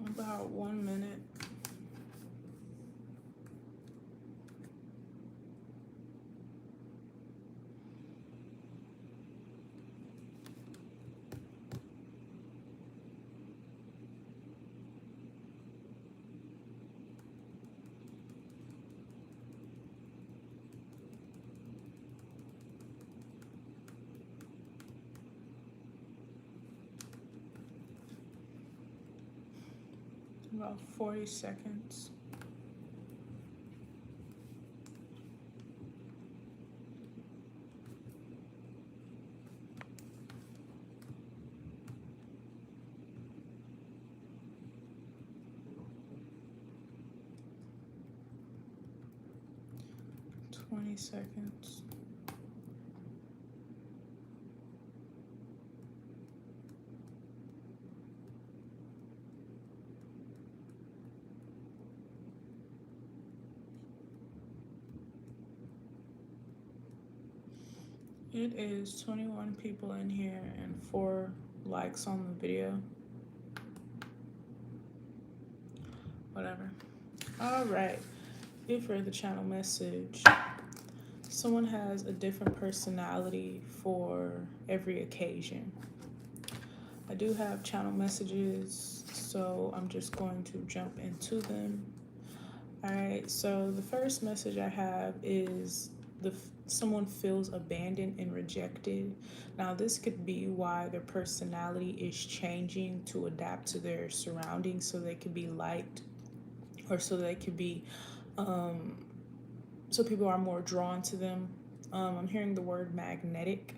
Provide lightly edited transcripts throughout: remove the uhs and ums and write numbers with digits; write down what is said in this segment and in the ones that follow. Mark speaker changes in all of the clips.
Speaker 1: About 1 minute. About 40 seconds. $20. It is 21 people in here and 4 likes on the video. Whatever. All right. Here for the channel message. Someone has a different personality for every occasion. I do have channel messages, so I'm just going to jump into them. All right, so the first message I have is someone feels abandoned and rejected. Now, this could be why their personality is changing to adapt to their surroundings so they could be liked, or so they could be, so people are more drawn to them. I'm hearing the word magnetic.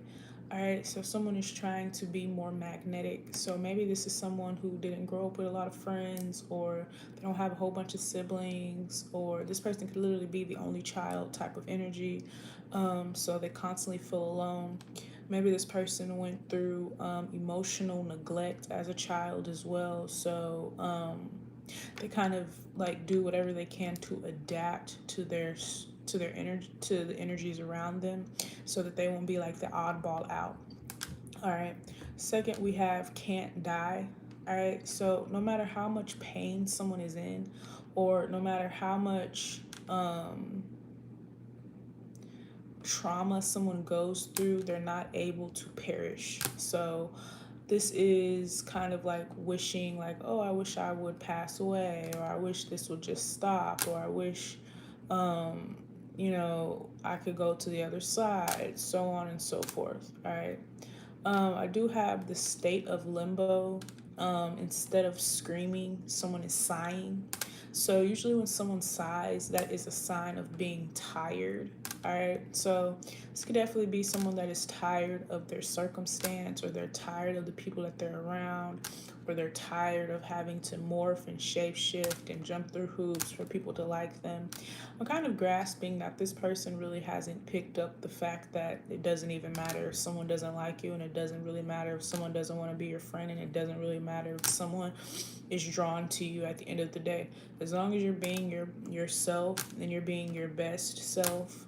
Speaker 1: All right, so someone is trying to be more magnetic. So maybe this is someone who didn't grow up with a lot of friends, or they don't have a whole bunch of siblings, or this person could literally be the only child type of energy. So they constantly feel alone. Maybe this person went through emotional neglect as a child as well. So they kind of like do whatever they can to adapt to their energy, to the energies around them, so that they won't be like the oddball out. All right, second we have can't die. All right, so no matter how much pain someone is in, or no matter how much trauma someone goes through, they're not able to perish. So this is kind of like wishing, like, oh, I wish I would pass away, or I wish this would just stop, or I wish I could go to the other side, so on and so forth. All right. I do have the state of limbo. Instead of screaming, someone is sighing. So usually when someone sighs, that is a sign of being tired. All right. So this could definitely be someone that is tired of their circumstance, or they're tired of the people that they're around, or they're tired of having to morph and shape shift and jump through hoops for people to like them. I'm kind of grasping that this person really hasn't picked up the fact that it doesn't even matter if someone doesn't like you, and it doesn't really matter if someone doesn't want to be your friend, and it doesn't really matter if someone is drawn to you at the end of the day. As long as you're being yourself and you're being your best self,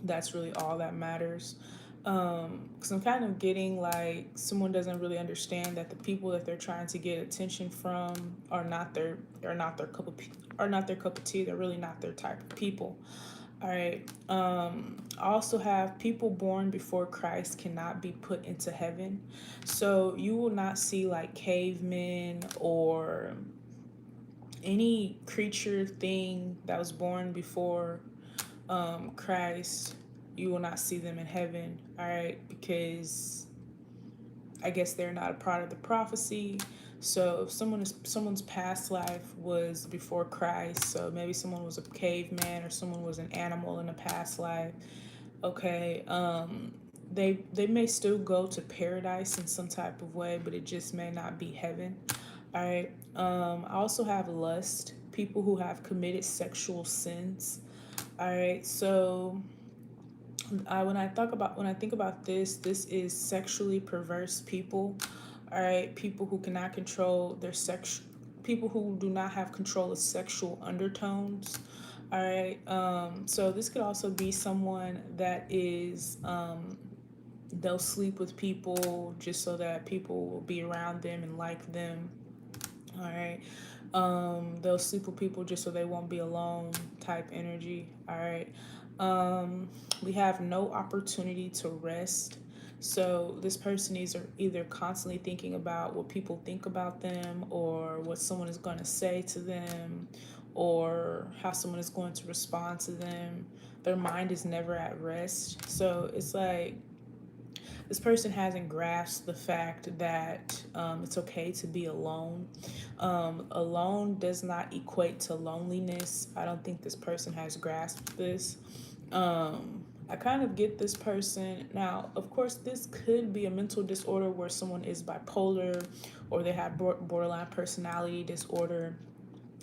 Speaker 1: that's really all that matters. Because I'm kind of getting like someone doesn't really understand that the people that they're trying to get attention from are not their cup of tea. They're really not their type of people. All right. I also have people born before Christ cannot be put into heaven. So you will not see like cavemen or any creature thing that was born before Christ. You will not see them in heaven. All right, because I guess they're not a part of the prophecy. So if someone's past life was before Christ, so maybe someone was a caveman or someone was an animal in a past life. Okay, they may still go to paradise in some type of way, but it just may not be heaven. All right. I also have lust. People who have committed sexual sins. All right. So when I think about this is sexually perverse people. All right, people who cannot control their sex, people who do not have control of sexual undertones. All right, so this could also be someone that is they'll sleep with people just so that people will be around them and like them. All right. They'll sleep with people just so they won't be alone type energy. All right. We have no opportunity to rest. So this person is either constantly thinking about what people think about them, or what someone is going to say to them, or how someone is going to respond to them. Their mind is never at rest. So it's like this person hasn't grasped the fact that it's okay to be alone. Alone does not equate to loneliness. I don't think this person has grasped this. I kind of get this person. Now, of course, this could be a mental disorder where someone is bipolar, or they have borderline personality disorder,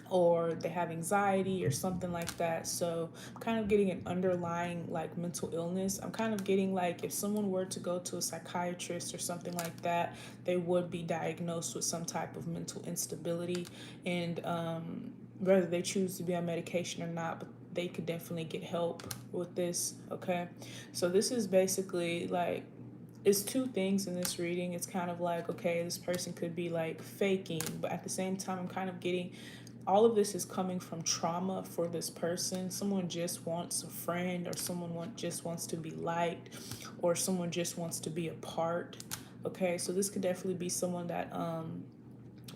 Speaker 1: or they have anxiety or something like that. So I'm kind of getting an underlying like mental illness. I'm kind of getting like if someone were to go to a psychiatrist or something like that, they would be diagnosed with some type of mental instability. And whether they choose to be on medication or not, but they could definitely get help with this. Okay, so this is basically like, it's two things in this reading. It's kind of like, okay, this person could be like faking, but at the same time I'm kind of getting all of this is coming from trauma for this person. Someone just wants a friend, or just wants to be liked, or someone just wants to be a part. Okay, so this could definitely be someone that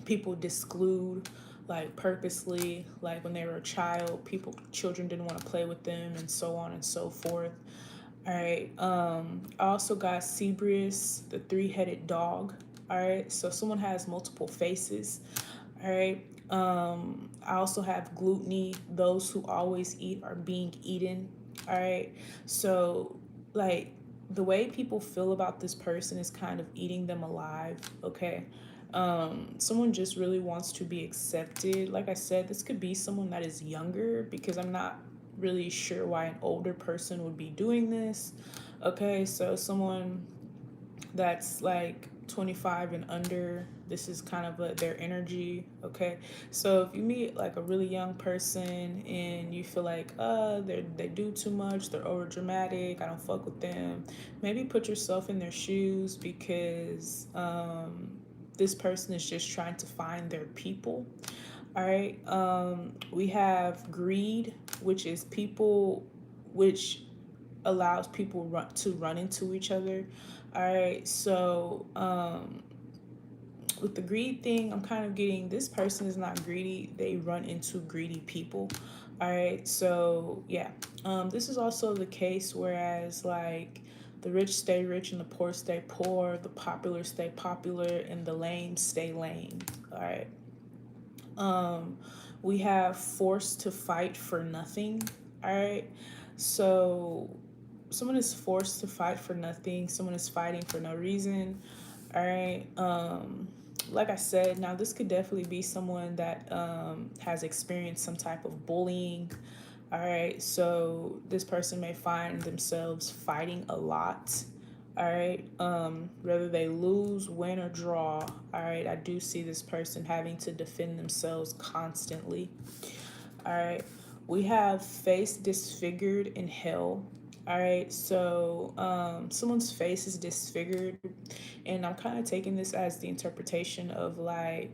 Speaker 1: people disclude, like purposely, like when they were a child, children didn't want to play with them, and so on and so forth. All right. I also got Cebrius, the three-headed dog. All right. So someone has multiple faces. All right. I also have gluttony. Those who always eat are being eaten. All right. So, like, the way people feel about this person is kind of eating them alive. Okay. Someone just really wants to be accepted. Like I said, this could be someone that is younger, because I'm not really sure why an older person would be doing this. Okay. So, someone that's like 25 and under, this is kind of their energy. Okay, so if you meet like a really young person and you feel like they do too much, they're over dramatic, I don't fuck with them, maybe put yourself in their shoes, because this person is just trying to find their people. All right. We have greed, which is people, which allows people to run into each other. All right. So with the greed thing, I'm kind of getting this person is not greedy. They run into greedy people. All right. So yeah. This is also the case, whereas like the rich stay rich and the poor stay poor, the popular stay popular, and the lame stay lame. All right. Um, we have forced to fight for nothing. All right. So someone is forced to fight for nothing. Someone is fighting for no reason. All right. Like I said, now this could definitely be someone that has experienced some type of bullying. All right. So this person may find themselves fighting a lot. All right. Whether they lose, win, or draw. All right. I do see this person having to defend themselves constantly. All right. We have face disfigured in hell. All right. So someone's face is disfigured, and I'm kind of taking this as the interpretation of like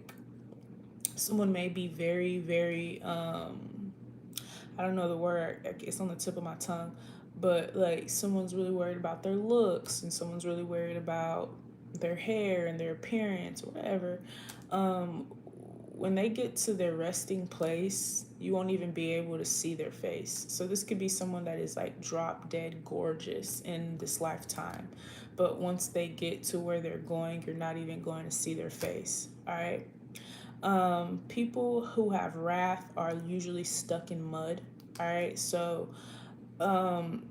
Speaker 1: someone may be very, very I don't know the word. It's on the tip of my tongue, but like someone's really worried about their looks, and someone's really worried about their hair and their appearance, whatever. Um, when they get to their resting place, you won't even be able to see their face. So this could be someone that is like drop dead gorgeous in this lifetime, but once they get to where they're going, you're not even going to see their face. All right. People who have wrath are usually stuck in mud. All right. So, um,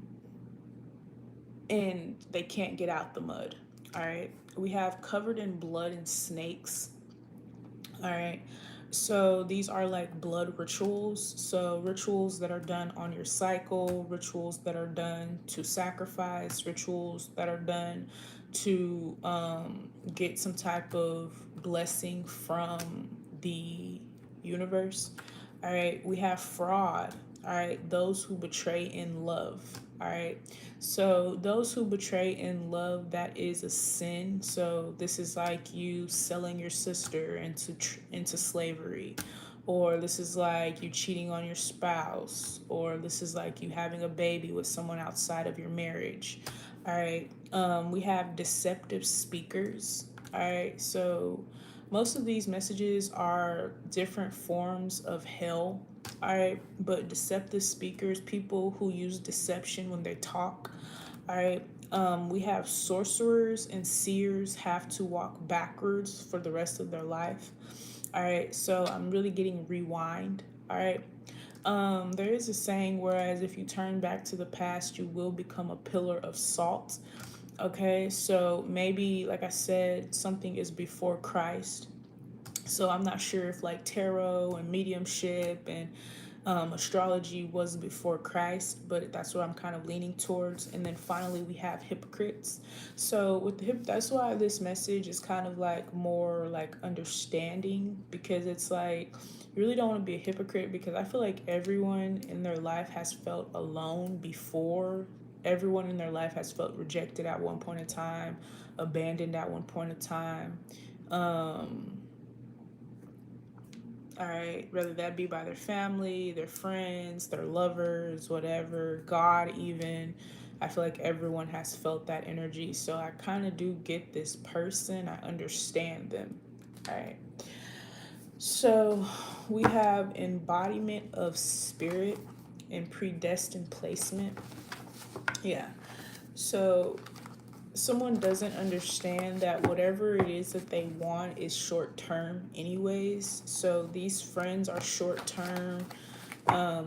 Speaker 1: and they can't get out the mud. All right. We have covered in blood and snakes. All right. So these are like blood rituals. So rituals that are done on your cycle, rituals that are done to sacrifice, rituals that are done to get some type of blessing from the universe. All right. We have fraud. All right. Those who betray in love. All right. So those who betray in love, that is a sin. So this is like you selling your sister into slavery, or this is like you cheating on your spouse, or this is like you having a baby with someone outside of your marriage. All right. We have deceptive speakers. All right. So most of these messages are different forms of hell. All right. But deceptive speakers, people who use deception when they talk. All right. We have sorcerers and seers have to walk backwards for the rest of their life. All right. So I'm really getting rewind. All right. There is a saying, whereas if you turn back to the past, you will become a pillar of salt. Okay, so maybe, like I said, something is before Christ. So I'm not sure if like tarot and mediumship and astrology was before Christ, but that's what I'm kind of leaning towards. And then finally, we have hypocrites. So with the that's why this message is kind of like more like understanding, because it's like you really don't want to be a hypocrite, because I feel like everyone in their life has felt alone before. Everyone in their life has felt rejected at one point in time, abandoned at one point in time. Um, all right, whether that be by their family, their friends, their lovers, whatever, God, even. I feel like everyone has felt that energy. So I kind of do get this person, I understand them. All right. So we have embodiment of spirit and predestined placement. Yeah. So someone doesn't understand that whatever it is that they want is short term anyways. So these friends are short term.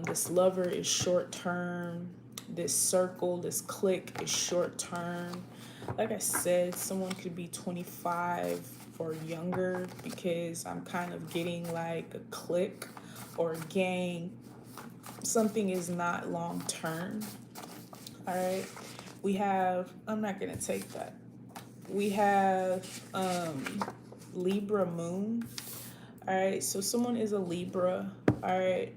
Speaker 1: This lover is short term. This circle, this clique is short term. Like I said, someone could be 25 or younger, because I'm kind of getting like a clique or a gang. Something is not long term. All right. We have, I'm not going to take that. We have Libra moon. All right. So someone is a Libra. All right.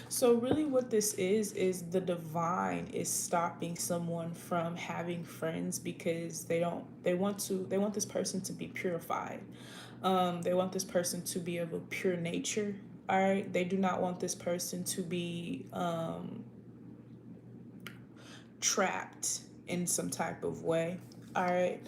Speaker 1: So really what this is the divine is stopping someone from having friends, because they want this person to be purified. They want this person to be of a pure nature. All right. They do not want this person to be trapped in some type of way. All right.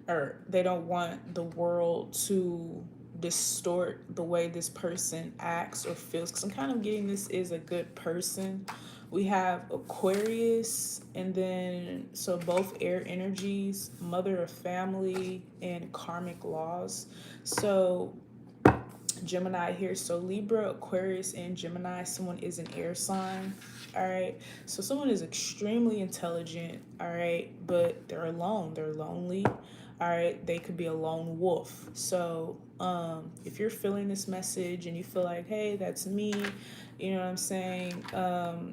Speaker 1: Or they don't want the world to distort the way this person acts or feels, because I'm kind of getting this is a good person. We have Aquarius, and then so both air energies, mother of family, and karmic laws. So Gemini here. So Libra, Aquarius, and Gemini, someone is an air sign. All right. So someone is extremely intelligent. All right. But they're alone. They're lonely. All right. They could be a lone wolf. So if you're feeling this message and you feel like, hey, that's me, you know what I'm saying?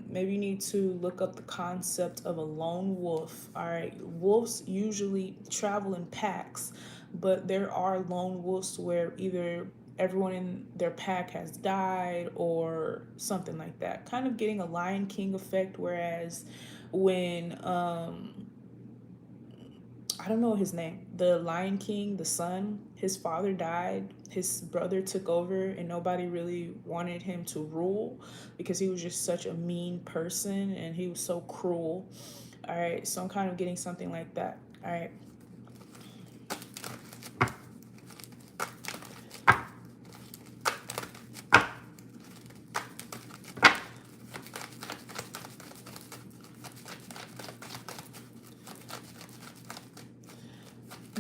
Speaker 1: Maybe you need to look up the concept of a lone wolf. All right. Wolves usually travel in packs, but there are lone wolves where either everyone in their pack has died or something like that. Kind of getting a Lion King effect, whereas when I don't know his name, the Lion King, the son, his father died, his brother took over, and nobody really wanted him to rule because he was just such a mean person and he was so cruel. All right, so I'm kind of getting something like that. All right.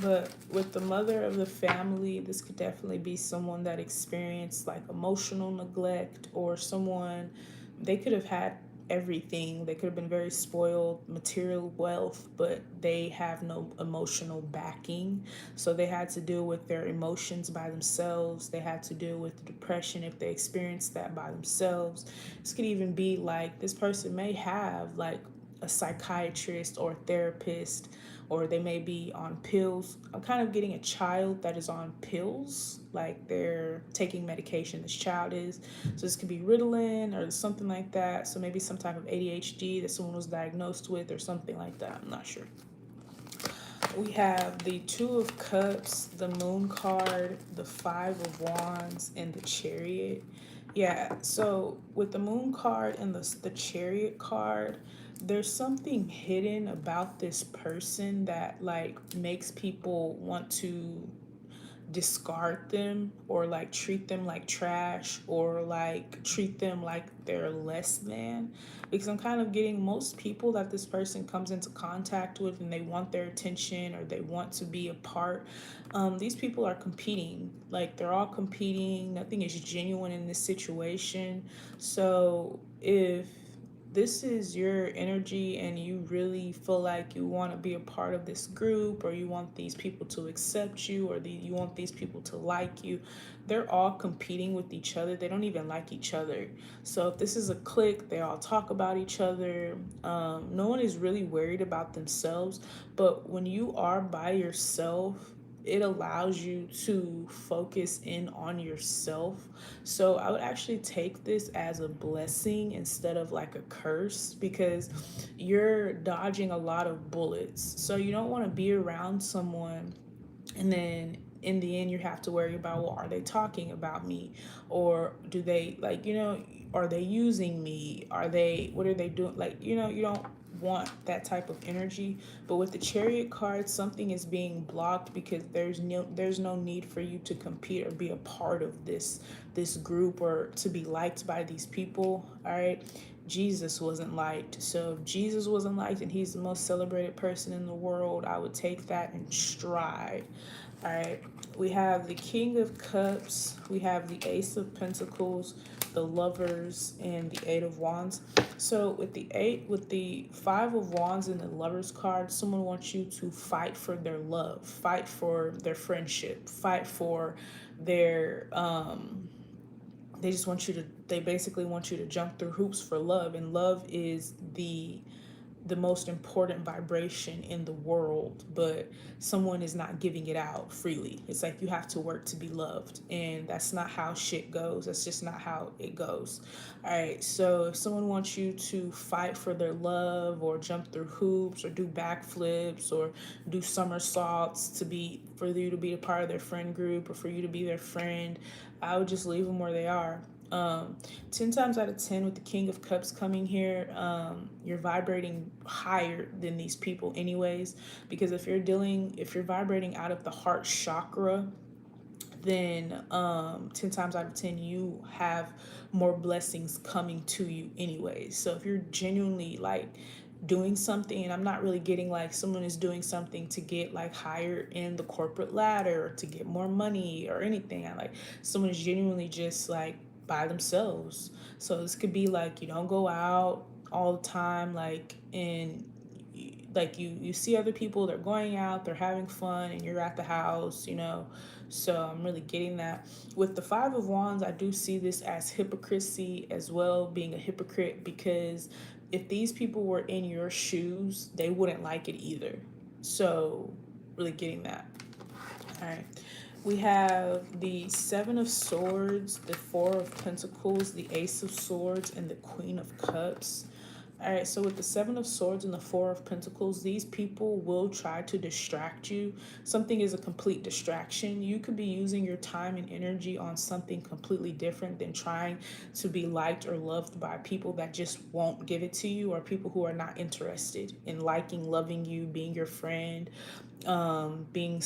Speaker 1: But with the mother of the family, this could definitely be someone that experienced like emotional neglect, or someone, they could have had everything. They could have been very spoiled, material wealth, but they have no emotional backing. So they had to deal with their emotions by themselves. They had to deal with depression if they experienced that by themselves. This could even be like this person may have like a psychiatrist or therapist or they may be on pills. I'm kind of getting a child that is on pills, like they're taking medication, this child is. So this could be Ritalin or something like that. So maybe some type of ADHD that someone was diagnosed with or something like that. I'm not sure. We have the Two of Cups, the Moon card, the Five of Wands, and the Chariot. Yeah, so with the Moon card and the Chariot card, there's something hidden about this person that like makes people want to discard them or like treat them like trash or like treat them like they're less than, because I'm kind of getting most people that this person comes into contact with and they want their attention or they want to be a part, these people are competing, like they're all competing, nothing is genuine in this situation. So if this is your energy and you really feel like you want to be a part of this group, or you want these people to accept you, or you want these people to like you, they're all competing with each other. They don't even like each other. So if this is a clique, they all talk about each other. No one is really worried about themselves. But when you are by yourself, it allows you to focus in on yourself. So I would actually take this as a blessing instead of like a curse, because you're dodging a lot of bullets. So you don't want to be around someone and then in the end you have to worry about, well, are they talking about me, or do they, like, are they using me, what are they doing, like, you don't want that type of energy. But with the Chariot card, something is being blocked because there's no need for you to compete or be a part of this group or to be liked by these people. All right, Jesus wasn't liked. So if Jesus wasn't liked and he's the most celebrated person in the world, I would take that in stride. All right, we have the King of Cups, we have the Ace of Pentacles, the Lovers, and the Eight of Wands. So with the Five of Wands and the Lovers card, someone wants you to fight for their love, fight for their friendship, fight for their they basically want you to jump through hoops for love, and love is the most important vibration in the world, but someone is not giving it out freely. It's like you have to work to be loved, and that's not how shit goes. That's just not how it goes. All right, so if someone wants you to fight for their love or jump through hoops or do backflips or do somersaults for you to be a part of their friend group or for you to be their friend, I would just leave them where they are. 10 times out of 10 with the King of Cups coming here, you're vibrating higher than these people anyways, because if you're vibrating out of the heart chakra, then 10 times out of 10 you have more blessings coming to you anyways. So if you're genuinely like doing something, and I'm not really getting like someone is doing something to get like higher in the corporate ladder or to get more money or anything, I like someone is genuinely just like by themselves. So this could be like you don't go out all the time, like, and like you see other people, they're going out, they're having fun, and you're at the house. So I'm really getting that. With the Five of Wands, I do see this as hypocrisy as well, being a hypocrite, because if these people were in your shoes, they wouldn't like it either. So really getting that. All right, we have the Seven of Swords, the Four of Pentacles, the Ace of Swords, and the Queen of Cups. All right, so with the Seven of Swords and the Four of Pentacles, these people will try to distract you. Something is a complete distraction. You could be using your time and energy on something completely different than trying to be liked or loved by people that just won't give it to you, or people who are not interested in liking, loving you, being your friend, being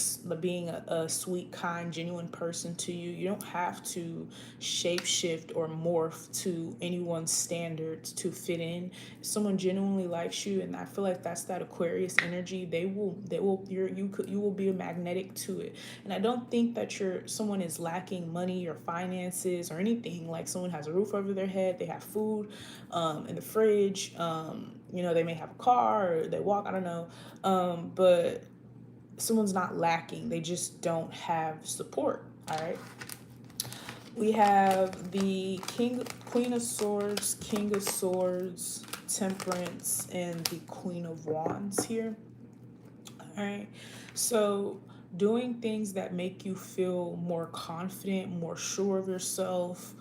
Speaker 1: a sweet, kind, genuine person to you. You don't have to shapeshift or morph to anyone's standards to fit in. If someone genuinely likes you, and I feel like that's that Aquarius energy, you will be magnetic to it. And I don't think that someone is lacking money or finances or anything. Like someone has a roof over their head, they have food in the fridge, they may have a car or they walk, I don't know, but someone's not lacking, they just don't have support. All right, we have the Queen of Swords, King of Swords, Temperance, and the Queen of Wands here. All All right. So, doing things that make you feel more confident, more sure of yourself,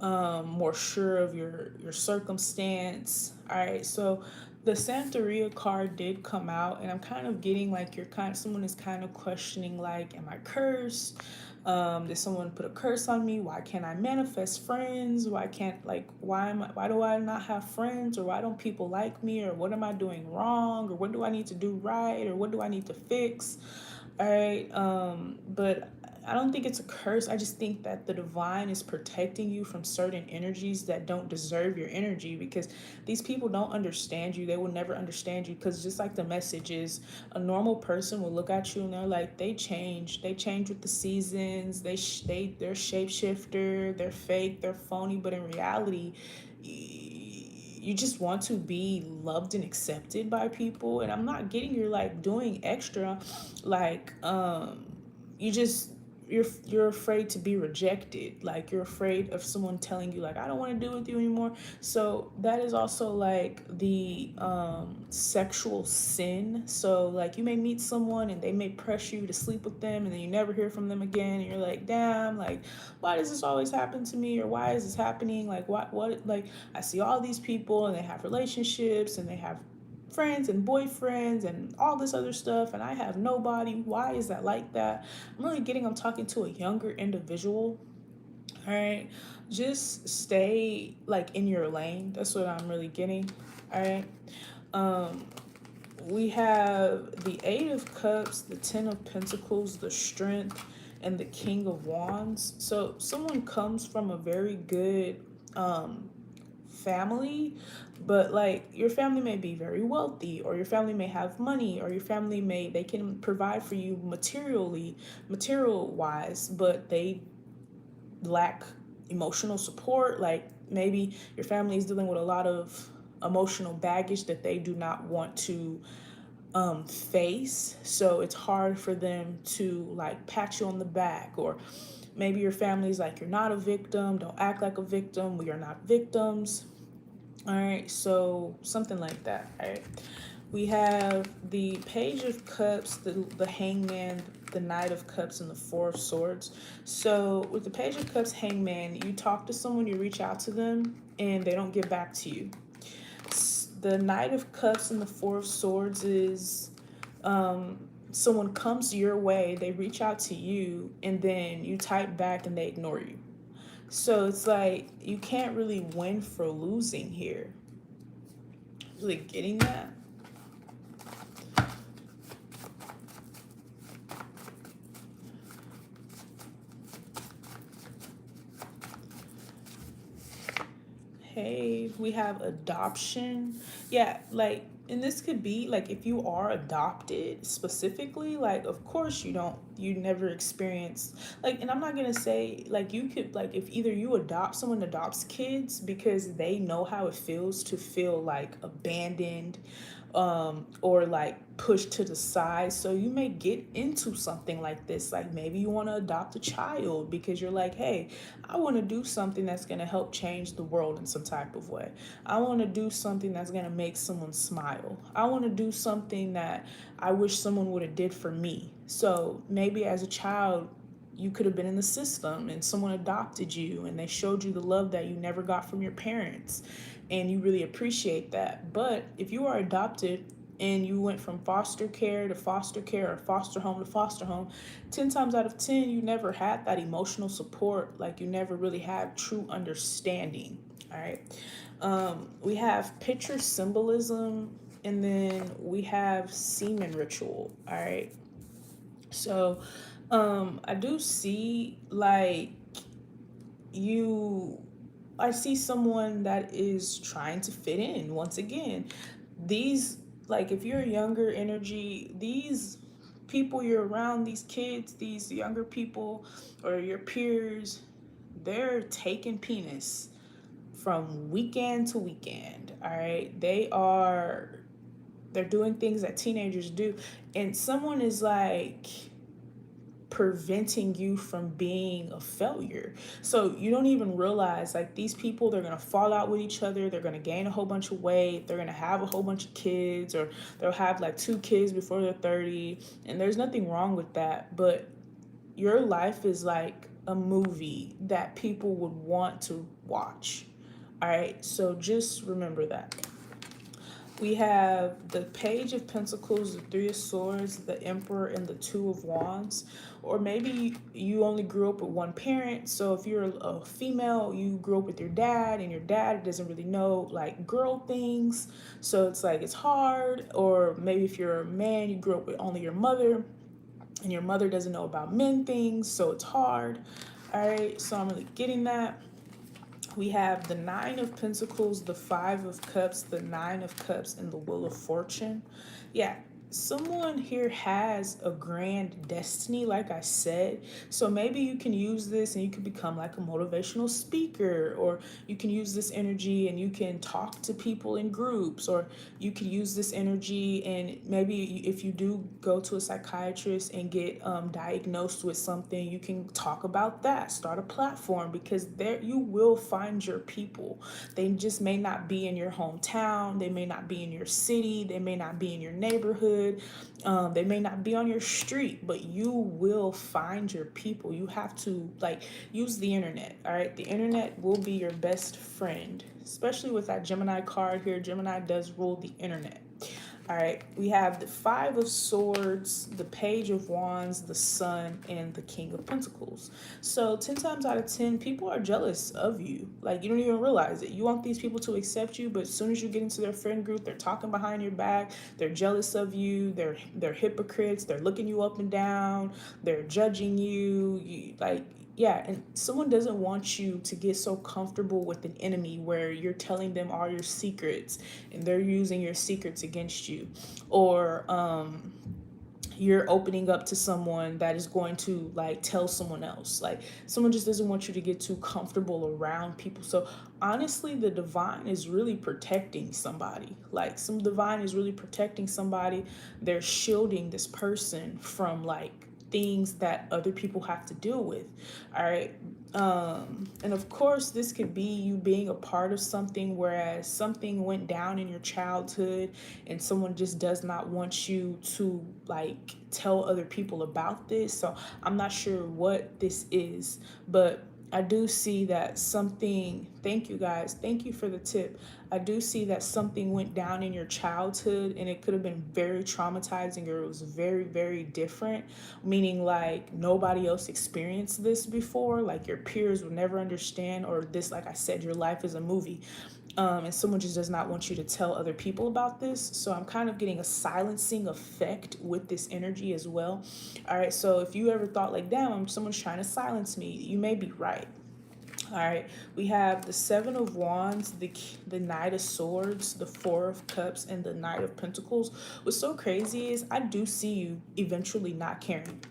Speaker 1: more sure of your circumstance. All right. So, the Santeria card did come out, and I'm kind of getting like someone is kind of questioning like, am I cursed? Did someone put a curse on me? Why can't I manifest friends? Why do I not have friends? Or why don't people like me? Or what am I doing wrong? Or what do I need to do right? Or what do I need to fix? All right. But I don't think it's a curse. I just think that the divine is protecting you from certain energies that don't deserve your energy, because these people don't understand you. They will never understand you, because just like the message is, a normal person will look at you and they're like, they change. They change with the seasons. They're shapeshifter. They're fake. They're phony. But in reality, you just want to be loved and accepted by people. And I'm not getting you're like doing extra, like you just you're afraid to be rejected. Like, you're afraid of someone telling you like, I don't want to do with you anymore. So that is also like the sexual sin. So like, you may meet someone and they may press you to sleep with them, and then you never hear from them again, and you're like, damn, like, why does this always happen to me? Or why is this happening? Like, what like, I see all these people and they have relationships and they have friends and boyfriends and all this other stuff, and I have nobody. Why is that like that? I'm talking to a younger individual. All right. Just stay like in your lane. That's what I'm really getting. All right. Um, we have the Eight of Cups, the Ten of Pentacles, the Strength, and the King of Wands. So someone comes from a very good family, but like, your family may be very wealthy, or your family may have money, or your family may they can provide for you material wise, but they lack emotional support. Like, maybe your family is dealing with a lot of emotional baggage that they do not want to face, so it's hard for them to like pat you on the back. Or maybe your family's like, you're not a victim, don't act like a victim, we are not victims. All right, so something like that. All right, we have the Page of Cups, the Hangman, the Knight of Cups, and the Four of Swords. So with the Page of Cups, Hangman, you talk to someone, you reach out to them, and they don't get back to you. The Knight of Cups and the Four of Swords is someone comes your way, they reach out to you, and then you type back and they ignore you. So it's like, you can't really win for losing here. Really getting that? Hey, we have adoption. Yeah, like, and this could be like, if you are adopted specifically, like, of course you never experienced, like, and I'm not gonna say like, you could, like, if either you adopt, someone adopts kids because they know how it feels to feel like abandoned, or like pushed to the side. So you may get into something like this. Like, maybe you want to adopt a child because you're like, hey, I want to do something that's going to help change the world in some type of way. I want to do something that's going to make someone smile. I want to do something that I wish someone would have did for me. So maybe as a child, you could have been in the system and someone adopted you and they showed you the love that you never got from your parents, and you really appreciate that. But if you are adopted and you went from foster care to foster care, or foster home to foster home, 10 times out of 10 you never had that emotional support. Like, you never really had true understanding. All right. We have picture symbolism, and then we have semen ritual. All right. So I do see like, you I see someone that is trying to fit in once again. These, like, if you're a younger energy, these people you're around, these kids, these younger people, or your peers, they're taking penis from weekend to weekend. All right. They're doing things that teenagers do. And someone is like, preventing you from being a failure. So you don't even realize, like, these people, they're going to fall out with each other, they're going to gain a whole bunch of weight, they're going to have a whole bunch of kids, or they'll have like 2 kids before they're 30, and there's nothing wrong with that. But your life is like a movie that people would want to watch. All right, so just remember that. We have the Page of Pentacles, the Three of Swords, the Emperor, and the Two of Wands. Or maybe you only grew up with one parent. So if you're a female, you grew up with your dad, and your dad doesn't really know like girl things. So it's like it's hard. Or maybe if you're a man, you grew up with only your mother, and your mother doesn't know about men things. So it's hard. All right, so I'm really getting that. We have the Nine of Pentacles, the Five of Cups, the Nine of Cups, and the Wheel of Fortune. Yeah, someone here has a grand destiny, like I said. So maybe you can use this and you can become like a motivational speaker, or you can use this energy and you can talk to people in groups, or you can use this energy and maybe if you do go to a psychiatrist and get diagnosed with something, you can talk about that, start a platform, because there you will find your people. They just may not be in your hometown, they may not be in your city, they may not be in your neighborhood, they may not be on your street, but you will find your people. You have to like use the internet. All right, the internet will be your best friend, especially with that Gemini card here. Gemini does rule the internet. All right, we have the Five of Swords, the Page of Wands, the Sun, and the King of Pentacles. So 10 times out of 10, people are jealous of you. Like, you don't even realize it. You want these people to accept you, but as soon as you get into their friend group, they're talking behind your back. They're jealous of you. They're hypocrites. They're looking you up and down. They're judging you. Yeah, and someone doesn't want you to get so comfortable with an enemy where you're telling them all your secrets and they're using your secrets against you. Or you're opening up to someone that is going to like tell someone else. Like, someone just doesn't want you to get too comfortable around people. So honestly, the divine is really protecting somebody. Like, some divine is really protecting somebody. They're shielding this person from like things that other people have to deal with. All right, and of course this could be you being a part of something, whereas something went down in your childhood and someone just does not want you to like tell other people about this. So I'm not sure what this is, but I do see that something, thank you guys, thank you for the tip. I do see that something went down in your childhood and it could have been very traumatizing, or it was very, very different, meaning like nobody else experienced this before, like your peers would never understand, or this, like I said, your life is a movie. And someone just does not want you to tell other people about this. So I'm kind of getting a silencing effect with this energy as well. All right, so if you ever thought like, damn, someone's trying to silence me, you may be right. All right, we have the Seven of Wands, the Knight of Swords, the Four of Cups, and the Knight of Pentacles. What's so crazy is I do see you eventually not caring.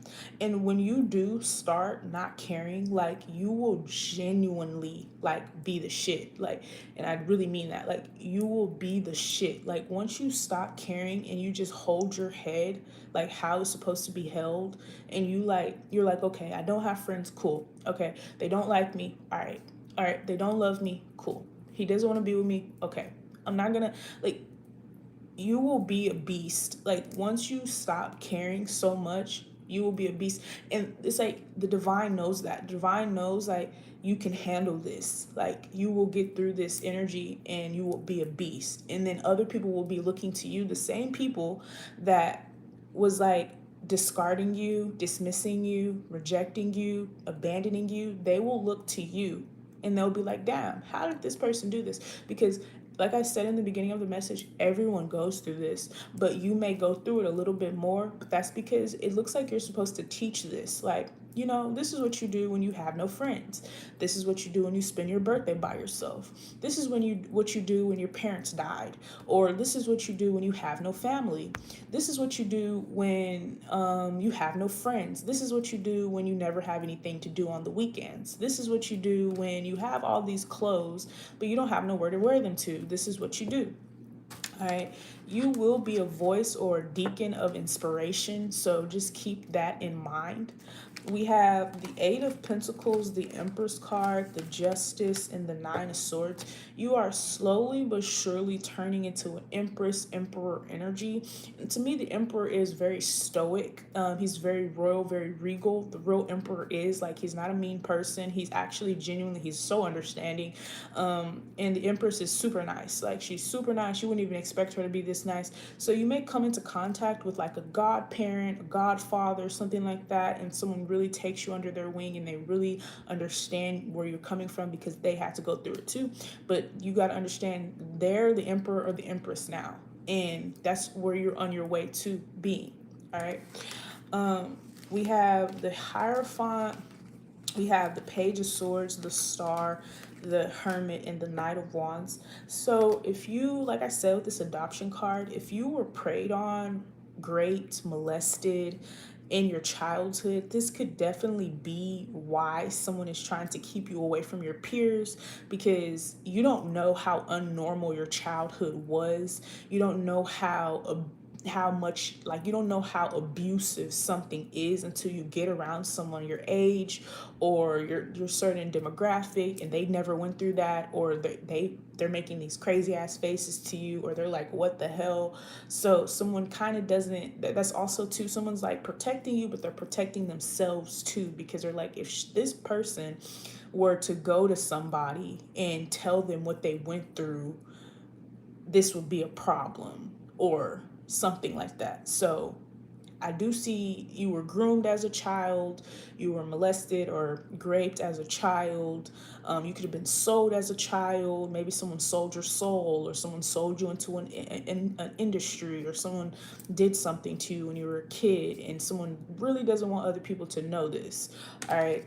Speaker 1: And when you do start not caring, like, you will genuinely like be the shit. Like, and I really mean that. Like, you will be the shit. Like, once you stop caring and you just hold your head like how it's supposed to be held, and you're like, okay, I don't have friends, cool. Okay, they don't like me, all right, they don't love me, cool. He doesn't want to be with me, okay. I'm not gonna, like, you will be a beast. Like, once you stop caring so much, you will be a beast. And it's like the divine knows that. Divine knows like you can handle this. Like, you will get through this energy and you will be a beast. And then other people will be looking to you, the same people that was like discarding you, dismissing you, rejecting you, abandoning you. They will look to you and they'll be like, damn, how did this person do this? Because like I said in the beginning of the message, everyone goes through this, but you may go through it a little bit more. But that's because it looks like you're supposed to teach this. Like, you know, this is what you do when you have no friends. This is what you do when you spend your birthday by yourself. This is what you do when your parents died. Or this is what you do when you have no family. This is what you do when you have no friends. This is what you do when you never have anything to do on the weekends. This is what you do when you have all these clothes, but you don't have nowhere to wear them to. This is what you do. All right, you will be a voice or a beacon of inspiration, so just keep that in mind. We have the Eight of Pentacles, the Empress card, the Justice, and the Nine of Swords. You are slowly but surely turning into an Empress, Emperor energy. And to me, the Emperor is very stoic. He's very royal, very regal. The real Emperor is like, he's not a mean person. He's actually genuinely, he's so understanding. And the Empress is super nice. Like, she's super nice. You wouldn't even expect her to be this nice. So you may come into contact with like a godparent, a godfather, something like that, and someone really takes you under their wing and they really understand where you're coming from because they had to go through it too. But you got to understand, they're the Emperor or the Empress now, and that's where you're on your way to being. All right. We have the Hierophant, we have the Page of Swords, the Star, the Hermit, and the Knight of Wands. So if you, like I said with this adoption card, if you were preyed on, raped, molested in your childhood, this could definitely be why someone is trying to keep you away from your peers, because you don't know how unnormal your childhood was. You don't know how much, like, you don't know how abusive something is until you get around someone your age or your certain demographic and they never went through that, or they're making these crazy ass faces to you, or they're like, what the hell. So someone kind of doesn't, that's also too, someone's like protecting you, but they're protecting themselves too, because they're like, if this person were to go to somebody and tell them what they went through, this would be a problem or something like that. So I do see you were groomed as a child, you were molested or raped as a child. You could have been sold as a child. Maybe someone sold your soul, or someone sold you into an industry, or someone did something to you when you were a kid, and someone really doesn't want other people to know this. All right.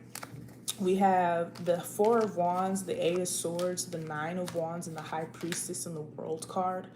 Speaker 1: We have the Four of Wands, the Eight of Swords, the Nine of Wands, and the High Priestess in the World card.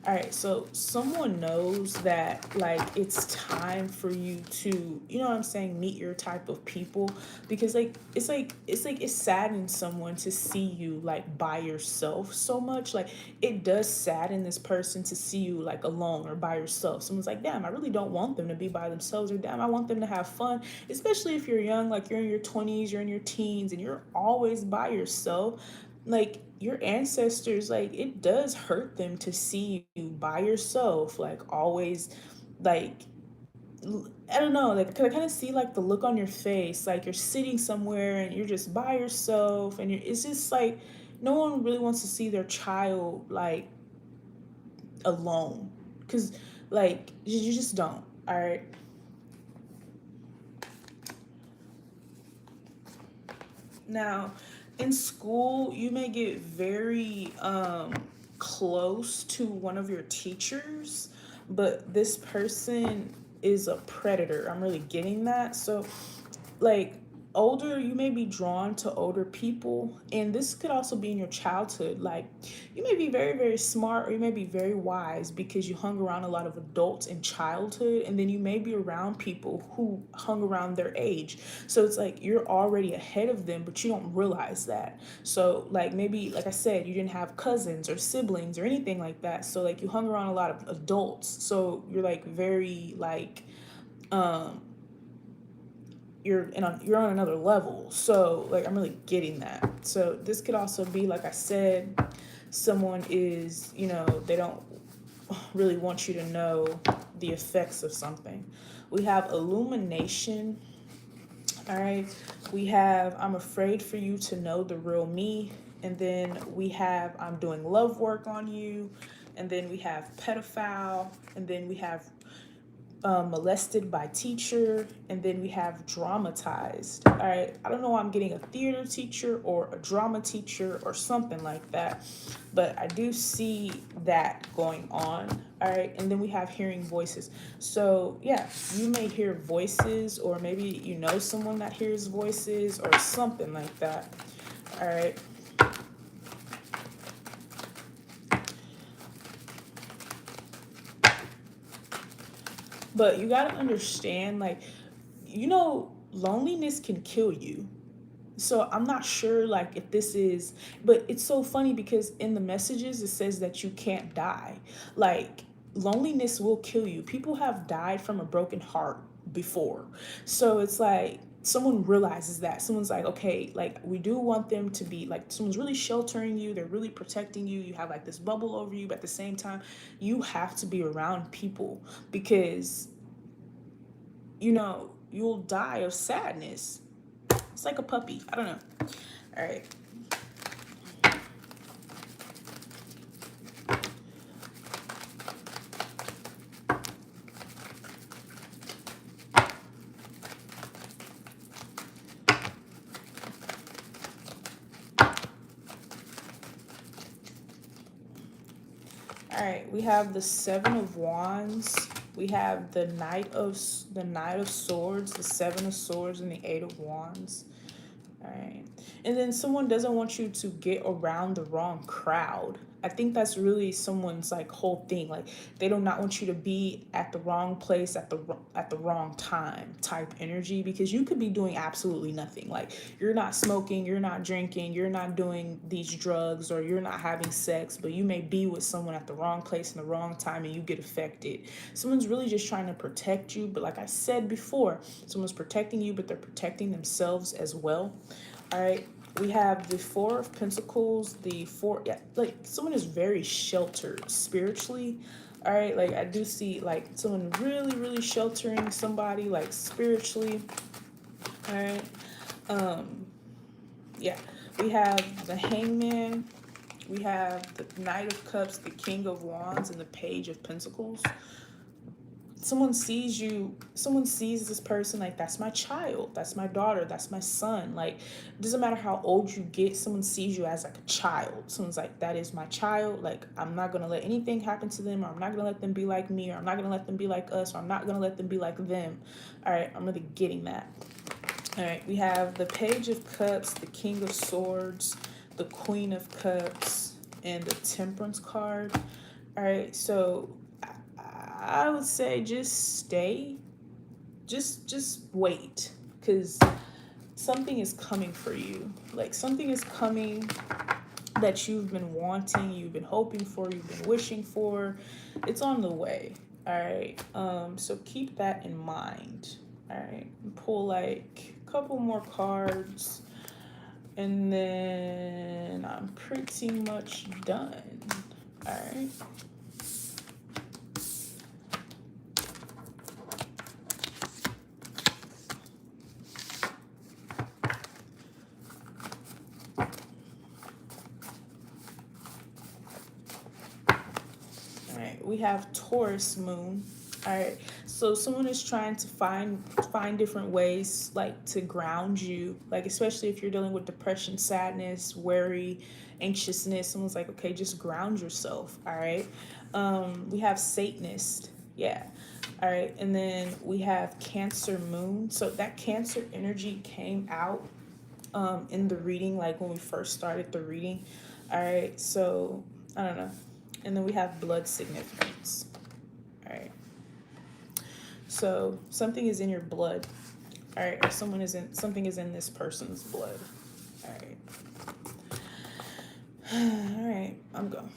Speaker 1: All right, so someone knows that, like, it's time for you to, you know what I'm saying, meet your type of people, because it saddens someone to see you like by yourself so much. Like, it does sadden this person to see you like alone or by yourself. Someone's like, damn, I really don't want them to be by themselves, or damn, I want them to have fun, especially if you're young, like you're in your 20s, you're in your teens, and you're always by yourself. Like, your ancestors, like, it does hurt them to see you by yourself, like always, like, I don't know, like, I kind of see like the look on your face, like you're sitting somewhere and you're just by yourself, and it's just like no one really wants to see their child like alone, because like you just don't. All right. Now, in school, you may get very close to one of your teachers, but this person is a predator. I'm really getting that. So, like, older, you may be drawn to older people, and this could also be in your childhood. Like, you may be very, very smart, or you may be very wise because you hung around a lot of adults in childhood, and then you may be around people who hung around their age. So it's like you're already ahead of them, but you don't realize that. So, like, maybe, like I said, you didn't have cousins or siblings or anything like that, so like you hung around a lot of adults, so you're like very like um you're on another level. So like, I'm really getting that. So this could also be, like I said, someone is, they don't really want you to know the effects of something. We have illumination. All right. We have, I'm afraid for you to know the real me. And then we have, I'm doing love work on you. And then we have pedophile. And then we have molested by teacher, and then we have dramatized. All right, I don't know why I'm getting a theater teacher or a drama teacher or something like that, but I do see that going on. All right, and then we have hearing voices. So yeah, you may hear voices, or maybe you know someone that hears voices or something like that. All right. But you got to understand, like, loneliness can kill you. So I'm not sure, like, if this is, but it's so funny because in the messages it says that you can't die. Like, loneliness will kill you. People have died from a broken heart before. So it's like, someone realizes that. Someone's like, okay, like we do want them to be like, someone's really sheltering you, they're really protecting you, you have like this bubble over you, but at the same time you have to be around people, because you know you'll die of sadness. It's like a puppy, I don't know. All right. All right, we have the Seven of Wands. We have the Knight of Swords, the Seven of Swords, and the Eight of Wands. All right, and then someone doesn't want you to get around the wrong crowd. I think that's really someone's like whole thing. Like they do not want you to be at the wrong place at the wrong time type energy, because you could be doing absolutely nothing. Like you're not smoking, you're not drinking, you're not doing these drugs, or you're not having sex, but you may be with someone at the wrong place in the wrong time and you get affected. Someone's really just trying to protect you, but like I said before, someone's protecting you, but they're protecting themselves as well. All right. We have the Four of Pentacles, like someone is very sheltered spiritually. All right, like I do see like someone really, really sheltering somebody like spiritually. All right. Yeah. We have the Hangman. We have the Knight of Cups, the King of Wands, and the Page of Pentacles. Someone sees this person like, that's my child, that's my daughter, that's my son. Like it doesn't matter how old you get, someone sees you as like a child. Someone's like, that is my child, like I'm not gonna let anything happen to them, or I'm not gonna let them be like me, or I'm not gonna let them be like us, or I'm not gonna let them be like them. All right, I'm really getting that. All right, we have the Page of Cups, the King of Swords, the Queen of Cups, and the Temperance card. All right, so I would say just stay. Just wait, because something is coming for you. Like something is coming that you've been wanting, you've been hoping for, you've been wishing for. It's on the way. All right. So keep that in mind. All right. Pull like a couple more cards, and then I'm pretty much done. All right. We have Taurus moon. All right, so someone is trying to find different ways like to ground you, like especially if you're dealing with depression, sadness, worry, anxiousness. Someone's like, okay, just ground yourself. All right. We have Satanist. Yeah. All right, and then we have Cancer moon. So that Cancer energy came out in the reading, like when we first started the reading. All right, so I don't know. And then we have blood significance. All right. So something is in your blood. All right. Or something is in this person's blood. All right. All right. I'm going.